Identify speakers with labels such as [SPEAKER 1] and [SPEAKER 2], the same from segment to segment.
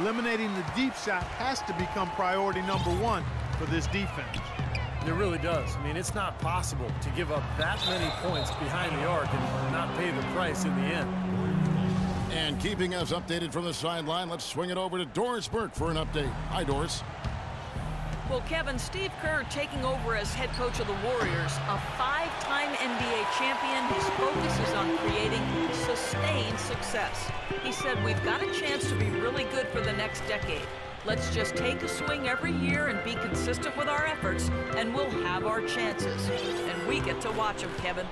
[SPEAKER 1] Eliminating the deep shot has to become priority #1 for this defense.
[SPEAKER 2] It really does. I mean, it's not possible to give up that many points behind the arc and not pay the price in the end.
[SPEAKER 3] And keeping us updated from the sideline, let's swing it over to Doris Burke for an update. Hi, Doris.
[SPEAKER 4] Well, Kevin, Steve Kerr taking over as head coach of the Warriors, a 5-time NBA champion. His focus is on creating sustained success. He said, we've got a chance to be really good for the next decade. Let's just take a swing every year and be consistent with our efforts, and we'll have our chances. And we get to watch them, Kevin.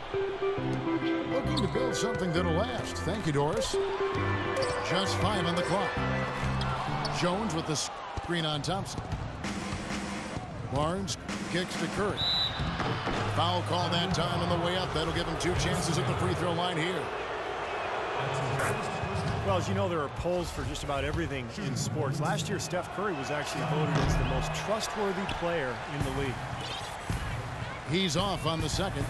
[SPEAKER 3] Looking to build something that'll last. Thank you, Doris. Just 5 on the clock. Jones with the screen on Thompson. Barnes kicks to Curry. Foul call that time on the way up. That'll give him 2 chances at the free throw line here.
[SPEAKER 2] Well, as you know, there are polls for just about everything in sports. Last year, Steph Curry was actually voted as the most trustworthy player in the league.
[SPEAKER 3] He's off on the second.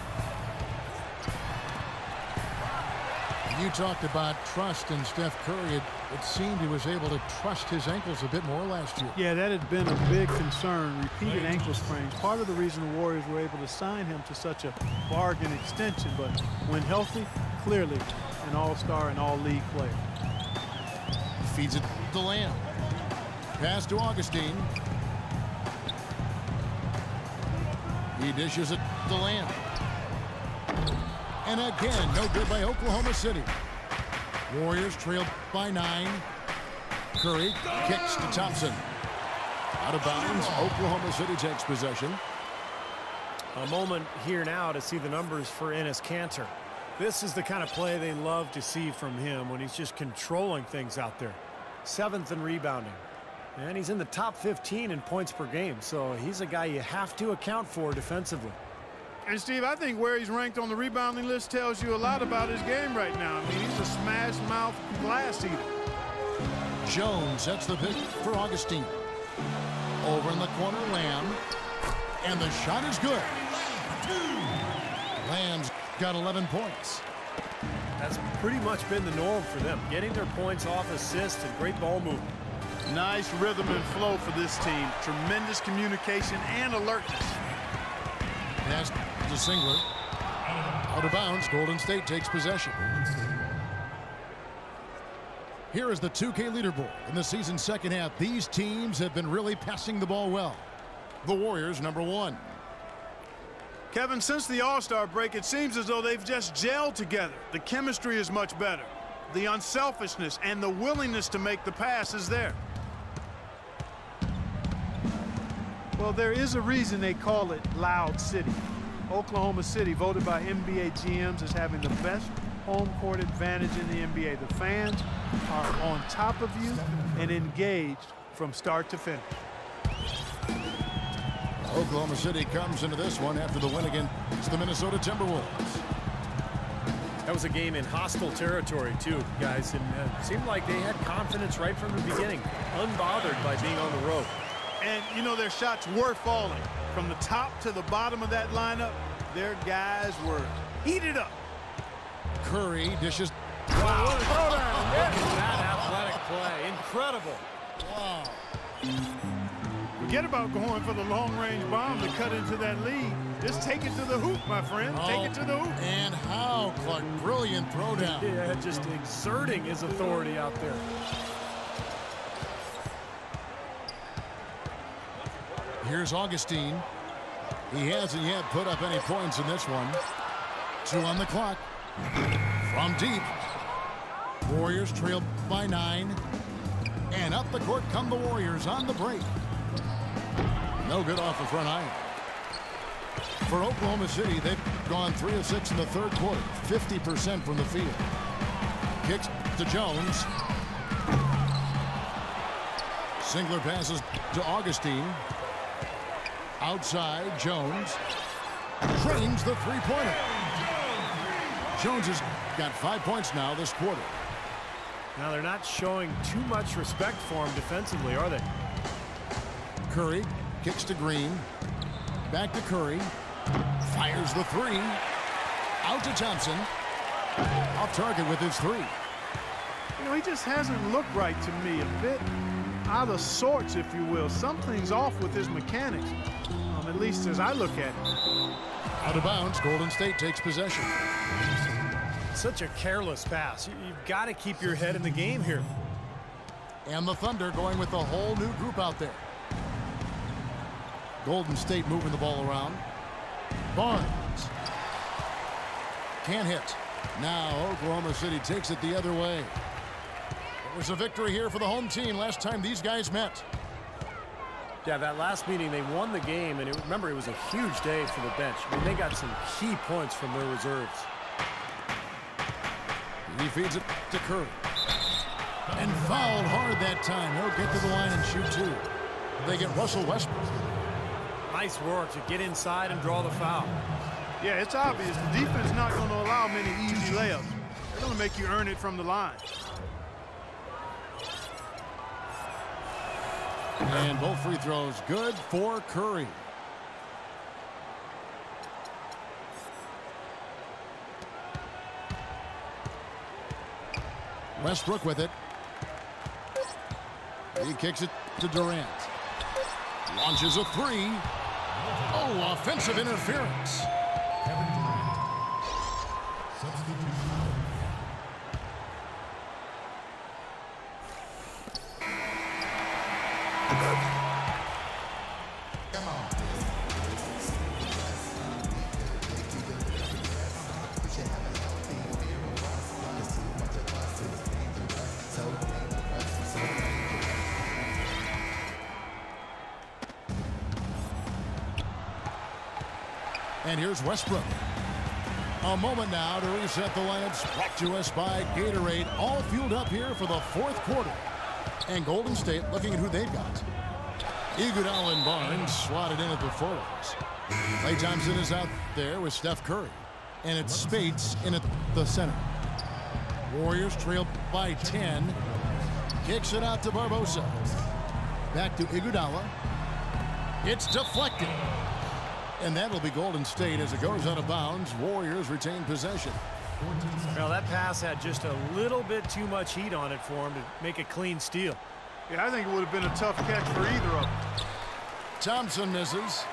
[SPEAKER 3] You talked about trust in Steph Curry. It seemed he was able to trust his ankles a bit more last year.
[SPEAKER 1] Yeah, that had been a big concern, repeated ankle sprains. Part of the reason the Warriors were able to sign him to such a bargain extension, but when healthy, clearly an all-star and all-league player.
[SPEAKER 3] Feeds it to Lamb. Pass to Augustine. He dishes it to Lamb. And again, no good by Oklahoma City. Warriors trailed by 9. Curry kicks to Thompson. Out of bounds, Oklahoma City takes possession.
[SPEAKER 2] A moment here now to see the numbers for Enes Kanter. This is the kind of play they love to see from him when he's just controlling things out there. 7th in rebounding. And he's in the top 15 in points per game, so he's a guy you have to account for defensively.
[SPEAKER 1] And, Steve, I think where he's ranked on the rebounding list tells you a lot about his game right now. I mean, he's a smash-mouth glass eater.
[SPEAKER 3] Jones sets the pick for Augustine. Over in the corner, Lamb. And the shot is good. Lamb's got 11 points.
[SPEAKER 2] That's pretty much been the norm for them, getting their points off assists and great ball movement.
[SPEAKER 1] Nice rhythm and flow for this team. Tremendous communication and alertness.
[SPEAKER 3] Pass to Singler. Out of bounds, Golden State takes possession. Here is the 2K leaderboard. In the season's second half, these teams have been really passing the ball well. The Warriors, #1.
[SPEAKER 1] Kevin, since the All-Star break, it seems as though they've just gelled together. The chemistry is much better. The unselfishness and the willingness to make the pass is there. Well, there is a reason they call it Loud City. Oklahoma City, voted by NBA GMs as having the best home court advantage in the NBA. The fans are on top of you and engaged from start to finish.
[SPEAKER 3] Oklahoma City comes into this one after the win against the Minnesota Timberwolves.
[SPEAKER 2] That was a game in hostile territory, too, guys. And it seemed like they had confidence right from the beginning, unbothered by being on the road.
[SPEAKER 1] And, you know, their shots were falling. From the top to the bottom of that lineup, their guys were heated up.
[SPEAKER 3] Curry dishes.
[SPEAKER 2] Wow, what a throwdown. Look at that athletic play. Incredible.
[SPEAKER 3] Wow.
[SPEAKER 1] Forget about going for the long-range bomb to cut into that lead. Just take it to the hoop, my friend. Take it to the hoop.
[SPEAKER 3] And how, Clark. Brilliant throwdown.
[SPEAKER 2] Yeah, just exerting his authority out there.
[SPEAKER 3] Here's Augustine. He hasn't yet put up any points in this one. 2 on the clock. From deep. Warriors trailed by 9. And up the court come the Warriors on the break. No good off the front iron. For Oklahoma City, they've gone 3 of 6 in the third quarter. 50% from the field. Kicks to Jones. Singler passes to Augustine. Outside, Jones trains the three-pointer. Jones has got 5 points now this quarter.
[SPEAKER 2] Now they're not showing too much respect for him defensively, are they?
[SPEAKER 3] Curry kicks to Green. Back to Curry. Fires the 3. Out to Thompson. Off target with his 3.
[SPEAKER 1] You know, he just hasn't looked right to me. A bit out of sorts, if you will. Something's off with his mechanics, at least as I look at it.
[SPEAKER 3] Out of bounds, Golden State takes possession.
[SPEAKER 2] Such a careless pass. You've got to keep your head in the game here.
[SPEAKER 3] And the Thunder going with a whole new group out there. Golden State moving the ball around. Barnes. Can't hit. Now Oklahoma City takes it the other way. It was a victory here for the home team last time these guys met.
[SPEAKER 2] Yeah, that last meeting, they won the game, and remember, it was a huge day for the bench. I mean, they got some key points from their reserves.
[SPEAKER 3] He feeds it to Curry. And fouled hard that time. He'll get to the line and shoot two. They get Russell Westbrook.
[SPEAKER 2] Nice work to get inside and draw the foul.
[SPEAKER 1] Yeah, it's obvious. The defense is not going to allow many easy layups. They're going to make you earn it from the line.
[SPEAKER 3] And both free throws good for Curry. Westbrook with it. He kicks it to Durant. Launches a three. Oh, offensive interference. And here's Westbrook. A moment now to reset the lineups. Brought to us by Gatorade. All fueled up here for the fourth quarter. And Golden State looking at who they've got. Iguodala and Barnes slotted in at the forwards. Klay Thompson is out there with Steph Curry. And it's Spates in at the center. Warriors trail by 10. Kicks it out to Barbosa. Back to Iguodala. It's deflected. And that'll be Golden State as it goes out of bounds. Warriors retain possession.
[SPEAKER 2] Well, that pass had just a little bit too much heat on it for him to make a clean steal.
[SPEAKER 1] Yeah, I think it would have been a tough catch for either of them.
[SPEAKER 3] Thompson misses.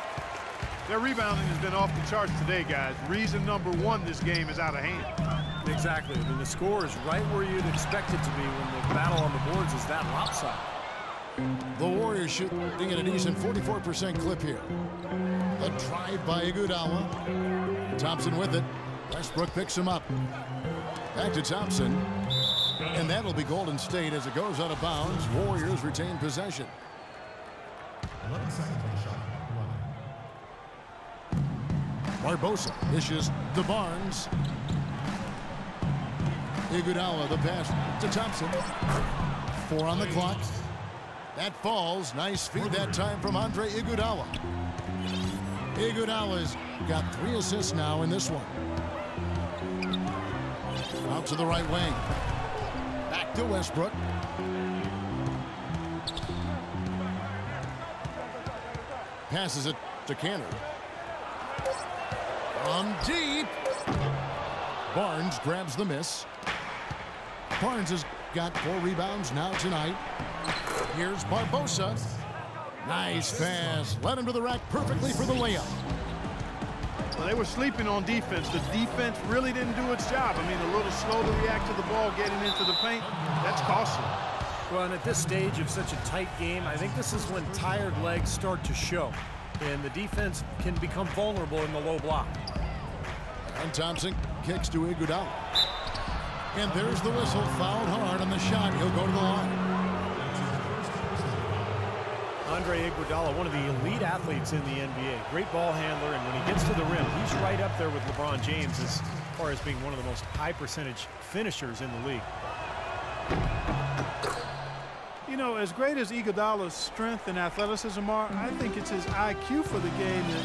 [SPEAKER 1] Their rebounding has been off the charts today, guys. Reason number one, this game is out of hand.
[SPEAKER 2] Exactly. I mean, the score is right where you'd expect it to be when the battle on the boards is that lopsided.
[SPEAKER 3] The Warriors shooting at a decent 44% clip here. A drive by Iguodala. Thompson with it. Westbrook picks him up. Back to Thompson. And that'll be Golden State as it goes out of bounds. Warriors retain possession.
[SPEAKER 5] 11 seconds on the shot.
[SPEAKER 3] Barbosa dishes to Barnes. Iguodala the pass to Thompson. 4 on the clock. That falls. Nice feed that time from Andre Iguodala. Iguodala's got 3 assists now in this one. Out to the right wing. Back to Westbrook. Passes it to Canner. From deep. Barnes grabs the miss. Barnes has got 4 rebounds now tonight. Here's Barbosa. Nice pass. Led him to the rack perfectly for the layup.
[SPEAKER 1] Well, they were sleeping on defense. The defense really didn't do its job. I mean, a little slow to react to the ball getting into the paint. That's costly.
[SPEAKER 2] Well, and at this stage of such a tight game, I think this is when tired legs start to show. And the defense can become vulnerable in the low block.
[SPEAKER 3] And Thompson kicks to Iguodala. And there's the whistle. Fouled hard on the shot. He'll go to the line.
[SPEAKER 2] Andre Iguodala, one of the elite athletes in the NBA. Great ball handler, and when he gets to the rim, he's right up there with LeBron James as far as being one of the most high-percentage finishers in the league.
[SPEAKER 1] You know, as great as Iguodala's strength and athleticism are, I think it's his IQ for the game that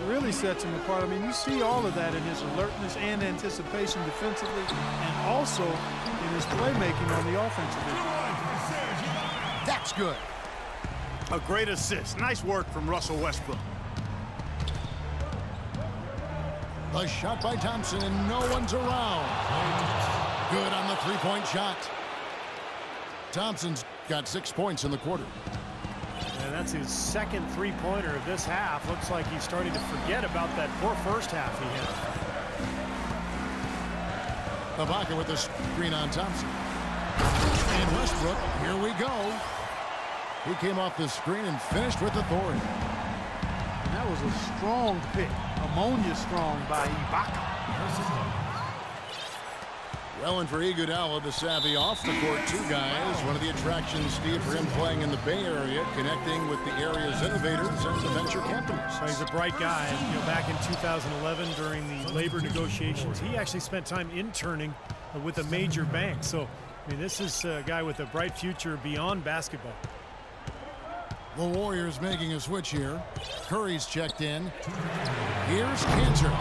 [SPEAKER 1] really sets him apart. I mean, you see all of that in his alertness and anticipation defensively, and also in his playmaking on the offensive end.
[SPEAKER 3] That's good.
[SPEAKER 1] A great assist. Nice work from Russell Westbrook.
[SPEAKER 3] A shot by Thompson, and no one's around. Good on the three-point shot. Thompson's got 6 points in the quarter.
[SPEAKER 2] And that's his second three-pointer of this half. Looks like he's starting to forget about that poor first half he had.
[SPEAKER 3] Ibaka with the screen on Thompson. And Westbrook, here we go. He came off the screen and finished with authority.
[SPEAKER 1] And that was a strong pick. Ammonia strong by Ibaka.
[SPEAKER 3] Well, and for Iguodala, the savvy off-the-court two guys. One of the attractions, Steve, for him playing in the Bay Area, connecting with the area's innovators and the venture companies.
[SPEAKER 2] He's a bright guy. You know, back in 2011 during the labor negotiations, he actually spent time interning with a major bank. So, I mean, this is a guy with a bright future beyond basketball.
[SPEAKER 3] The Warriors making a switch here. Curry's checked in. Here's Cantor.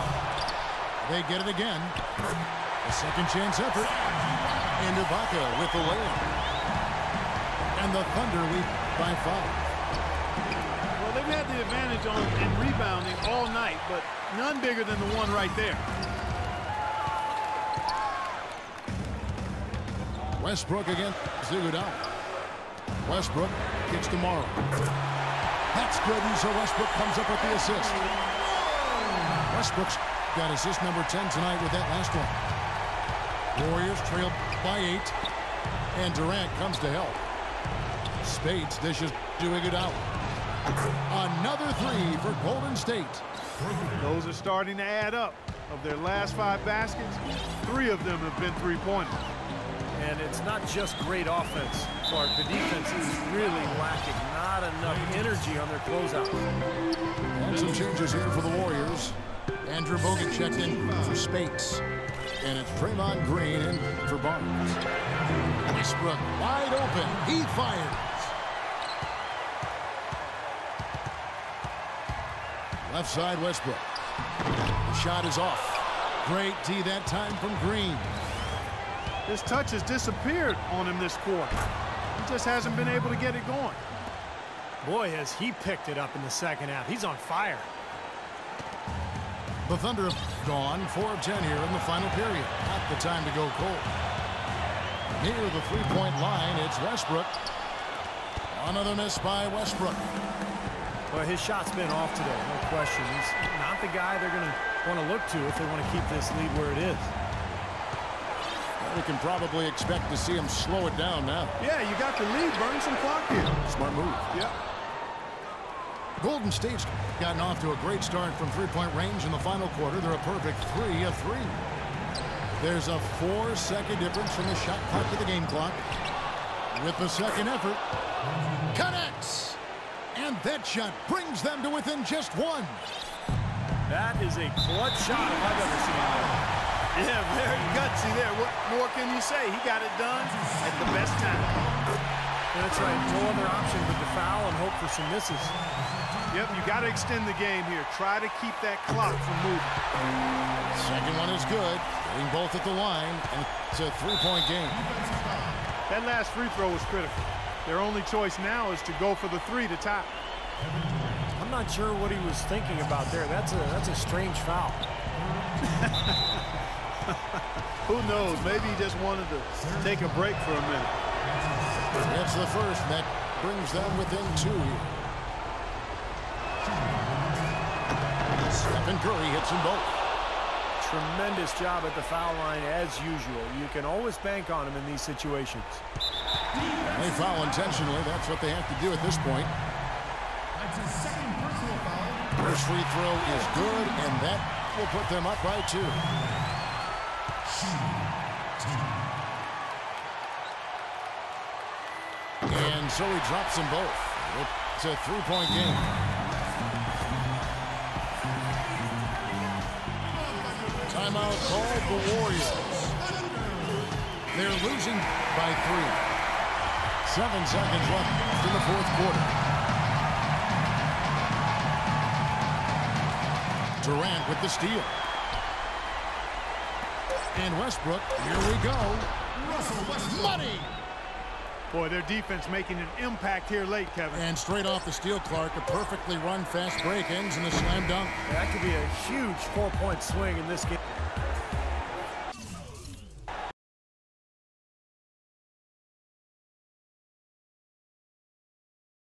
[SPEAKER 3] They get it again. A second chance effort. And Ibaka with the layup. And the Thunder lead by 5.
[SPEAKER 1] Well, they've had the advantage in rebounding all night, but none bigger than the one right there.
[SPEAKER 3] Westbrook again. Iguodala. Westbrook kicks to Morrow. That's good, and so Westbrook comes up with the assist. Westbrook's got assist number 10 tonight with that last one. Warriors trail by 8, and Durant comes to help. Spades dishes to Iguodala. Another 3 for Golden State.
[SPEAKER 1] Those are starting to add up. Of their last 5 baskets, 3 of them have been three-pointers.
[SPEAKER 2] And it's not just great offense, Clark. The defense is really lacking. Not enough energy on their closeout.
[SPEAKER 3] And some changes here for the Warriors. Andrew Bogut checked in for Speights. And it's Draymond Green in for Barnes. Westbrook wide open. He fires. Left side Westbrook. The shot is off. Great D that time from Green.
[SPEAKER 1] His touch has disappeared on him this quarter. He just hasn't been able to get it going.
[SPEAKER 2] Boy, has he picked it up in the second half. He's on fire.
[SPEAKER 3] The Thunder have gone 4 of 10 here in the final period. Not the time to go cold. Near the three-point line, it's Westbrook. Another miss by Westbrook.
[SPEAKER 2] Well, his shot's been off today, no question. He's not the guy they're going to want to look to if they want to keep this lead where it is.
[SPEAKER 3] We can probably expect to see him slow it down now.
[SPEAKER 1] Yeah, you got the lead. Burn some clock here.
[SPEAKER 3] Smart move.
[SPEAKER 1] Yeah.
[SPEAKER 3] Golden State's gotten off to a great start from three-point range in the final quarter. They're a perfect 3 of 3. There's a 4-second difference from the shot clock to the game clock. With the second effort, connects! And that shot brings them to within just 1.
[SPEAKER 2] That is a clutch shot if I've ever seen it.
[SPEAKER 1] Yeah, very gutsy there. What more can you say? He got it done at the best time.
[SPEAKER 2] That's right. No other option but to foul and hope for some misses.
[SPEAKER 1] Yep, you got to extend the game here. Try to keep that clock from moving.
[SPEAKER 3] Second one is good. Getting both at the line, and it's a 3-point game.
[SPEAKER 1] That last free throw was critical. Their only choice now is to go for the 3 to tie.
[SPEAKER 2] I'm not sure what he was thinking about there. That's a strange foul.
[SPEAKER 1] Who knows? Maybe he just wanted to take a break for a minute.
[SPEAKER 3] That's the first. That brings them within 2 here. Stephen Curry hits them both.
[SPEAKER 2] Tremendous job at the foul line as usual. You can always bank on him in these situations.
[SPEAKER 3] They foul intentionally. That's what they have to do at this point.
[SPEAKER 5] That's his second personal foul.
[SPEAKER 3] First free throw is good, and that will put them up by 2. And so he drops them both. It's a 3-point game. Timeout called the Warriors. They're losing by 3. 7 seconds left in the fourth quarter. Durant with the steal. And Westbrook, here we go. Money!
[SPEAKER 1] Boy, their defense making an impact here late, Kevin.
[SPEAKER 3] And straight off the steal, Clark, a perfectly run fast break ends in a slam dunk.
[SPEAKER 2] That could be a huge 4-point swing in this game.